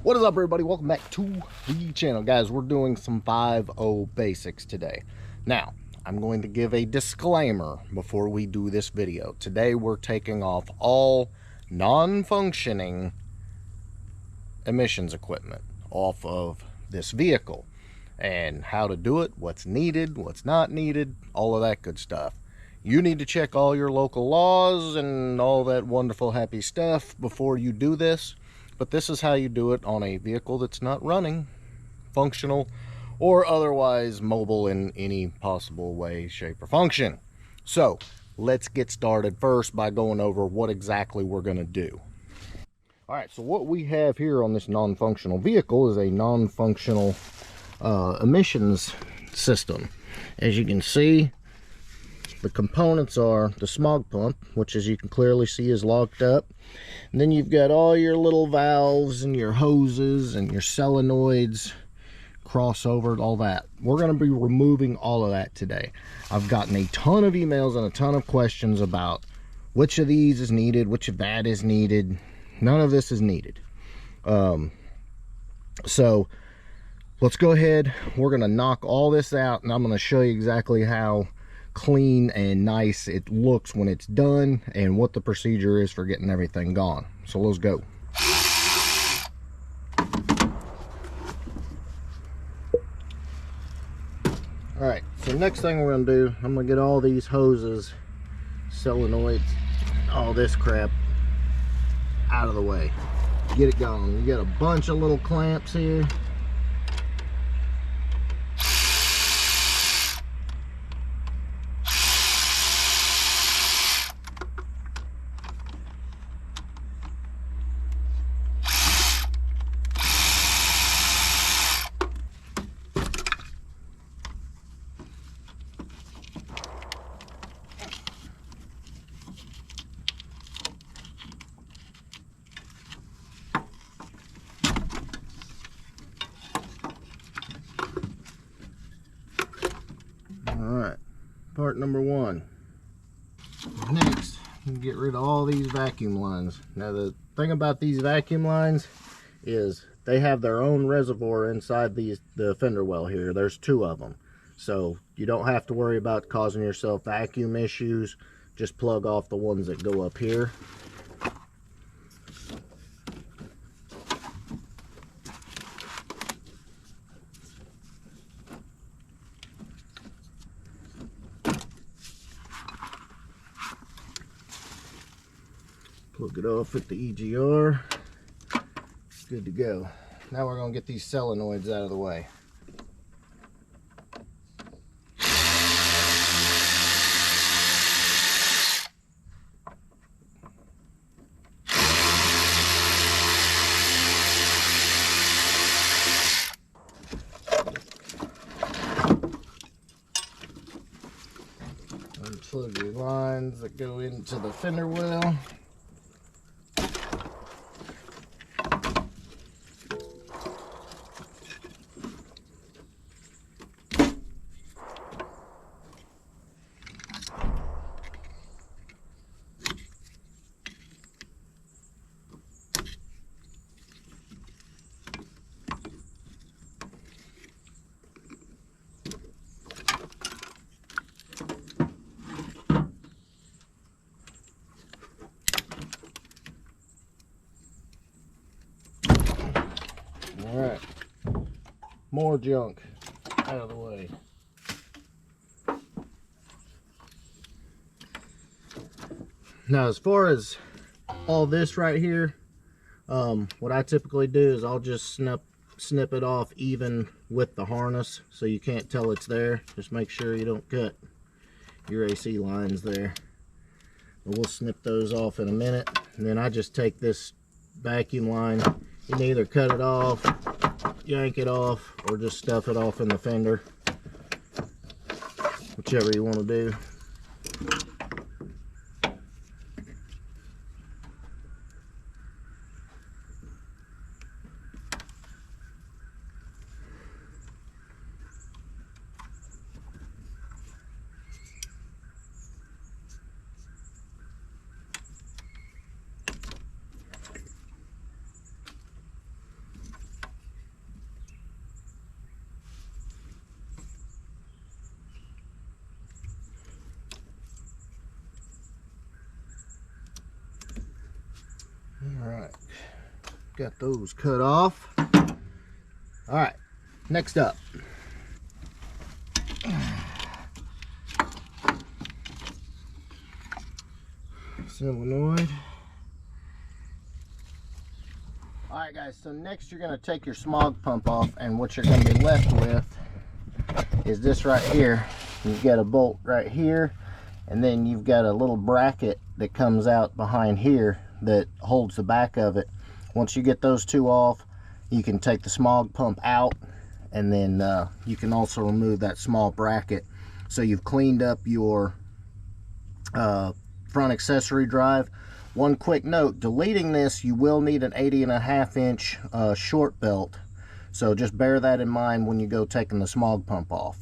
What is up, everybody? Welcome back to the channel. Guys, we're doing some 5.0 basics today. Now, I'm going to give a disclaimer before we do this video. Today, we're taking off all non-functioning emissions equipment off of this vehicle. And how to do it, what's needed, what's not needed, all of that good stuff. You need to check all your local laws and all that wonderful happy stuff before you do this. But this is how you do it on a vehicle that's not running, functional, or otherwise mobile in any possible way, shape, or function. So let's get started first by going over what exactly we're going to do. All right, so what we have here on this non-functional vehicle is a non-functional emissions system. As you can see, the components are the smog pump, which as you can clearly see is locked up. And then you've got all your little valves and your hoses and your solenoids, crossover, all that. We're going to be removing all of that today. I've gotten a ton of emails and a ton of questions about which of these is needed, which of that is needed. None of this is needed. So let's go ahead. We're going to knock all this out, and I'm going to show you exactly how clean and nice it looks when it's done and what the procedure is for getting everything gone. So let's go. All right, so next thing we're going to do, I'm going to get all these hoses, solenoids, all this crap out of the way. Get it going. You got a bunch of little clamps here. Alright, part number one. Next, you get rid of all these vacuum lines. Now the thing about these vacuum lines is they have their own reservoir inside the fender well here. There's two of them. So you don't have to worry about causing yourself vacuum issues. Just plug off the ones that go up here. Plug it off with the EGR. Good to go. Now we're going to get these solenoids out of the way. Unplug your lines that go into the fender well. Alright, more junk out of the way. Now as far as all this right here, what I typically do is I'll just snip it off even with the harness so you can't tell it's there. Just make sure you don't cut your AC lines there. But we'll snip those off in a minute, and then I just take this vacuum line. You can either cut it off, yank it off, or just stuff it off in the fender. Whichever you want to do. got those cut off. All right, next up. Solenoid. All right, guys, so next you're going to take your smog pump off, and what you're going to be left with is this right here. You've got a bolt right here, and then you've got a little bracket that comes out behind here that holds the back of it. Once you get those two off, you can take the smog pump out, and then you can also remove that small bracket. So you've cleaned up your front accessory drive. One quick note, deleting this, you will need an 80.5 inch short belt. So just bear that in mind when you go taking the smog pump off.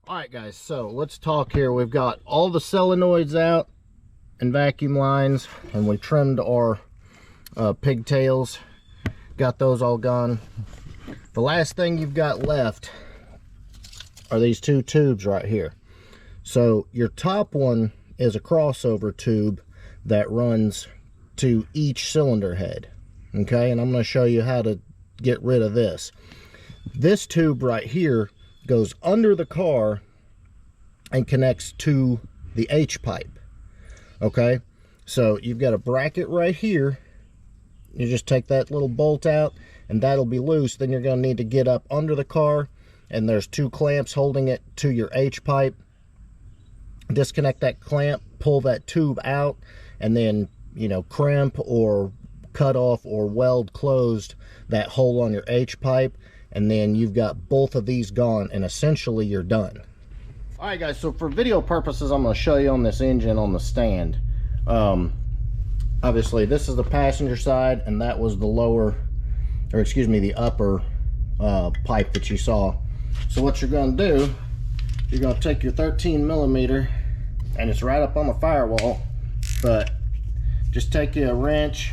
All right, guys, so let's talk here. We've got all the solenoids out and vacuum lines, and we trimmed our pigtails. Got those all gone. The last thing you've got left are these two tubes right here. So your top one is a crossover tube that runs to each cylinder head. Okay, and I'm going to show you how to get rid of this. This tube right here goes under the car and connects to the H pipe. Okay, so you've got a bracket right here. You just take that little bolt out and that'll be loose. Then you're going to need to get up under the car, and there's two clamps holding it to your H pipe. Disconnect that clamp, pull that tube out, and then, you know, crimp or cut off or weld closed that hole on your H pipe, and then you've got both of these gone, and essentially you're done. All right, guys, so for video purposes, I'm going to show you on this engine on the stand. Obviously this is the passenger side, and that was the lower, or excuse me, the upper pipe that you saw. So what you're going to do, you're going to take your 13mm, and it's right up on the firewall, but just take you a wrench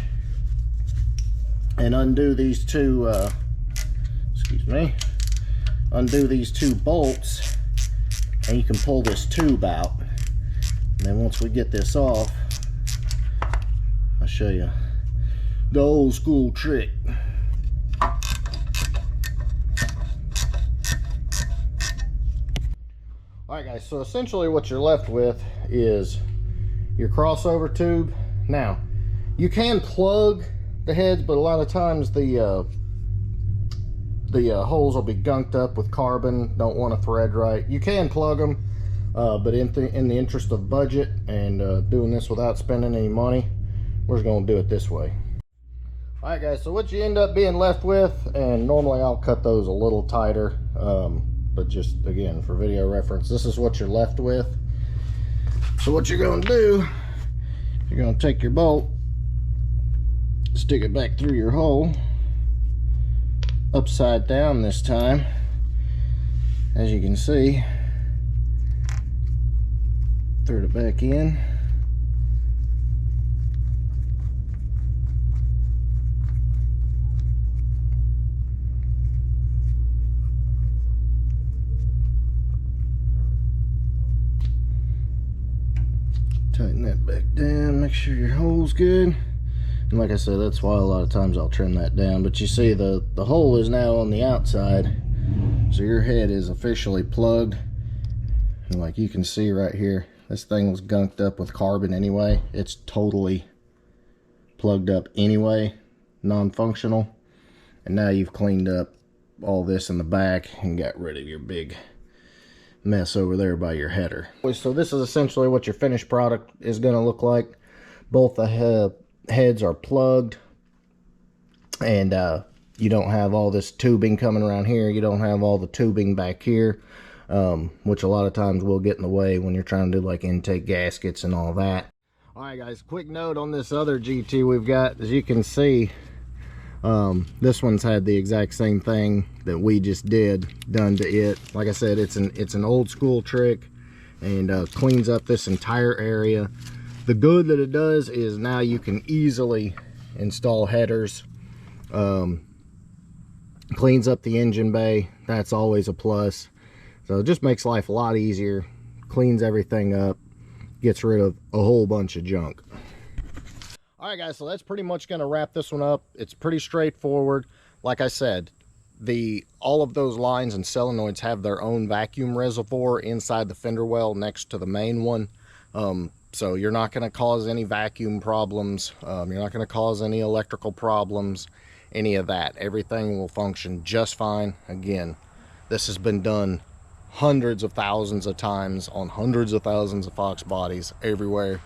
and undo these two undo these two bolts, and you can pull this tube out. And then once we get this off, I'll show you the old school trick. Alright, guys, so essentially what you're left with is your crossover tube. Now, you can plug the heads, but a lot of times the holes will be gunked up with carbon, don't want to thread right. You can plug them, but in the interest of budget and doing this without spending any money, we're just going to do it this way. Alright, guys, so what you end up being left with, and normally I'll cut those a little tighter, but just again for video reference, this is what you're left with. So what you're going to do, you're going to take your bolt, stick it back through your hole, upside down this time, as you can see. Thread it back in. Tighten that back down, make sure your hole's good. And like I said, that's why a lot of times I'll trim that down. But you see the hole is now on the outside, so your head is officially plugged. And like you can see right here, this thing was gunked up with carbon anyway. It's totally plugged up anyway, non-functional. And now you've cleaned up all this in the back and got rid of your big mess over there by your header. So this is essentially what your finished product is going to look like. Both the heads are plugged, and you don't have all this tubing coming around here. You don't have all the tubing back here, which a lot of times will get in the way when you're trying to do like intake gaskets and all that. All right, guys, quick note on this other GT we've got. As you can see, this one's had the exact same thing that we just did done to it. Like I said, it's an old school trick, and cleans up this entire area. The good that it does is now you can easily install headers. Cleans up the engine bay. That's always a plus. So it just makes life a lot easier. Cleans everything up. Gets rid of a whole bunch of junk. All right, guys, so that's pretty much going to wrap this one up. It's pretty straightforward. Like I said, all of those lines and solenoids have their own vacuum reservoir inside the fender well next to the main one. So you're not going to cause any vacuum problems. You're not going to cause any electrical problems, any of that. Everything will function just fine. Again, this has been done hundreds of thousands of times on hundreds of thousands of Fox bodies everywhere.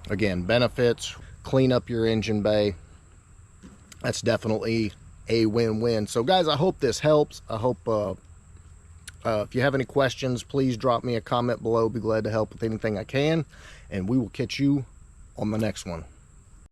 Again, benefits, clean up your engine bay. That's definitely a win-win. So guys, I hope this helps. I hope if you have any questions, please drop me a comment below. Be glad to help with anything I can, and we will catch you on the next one.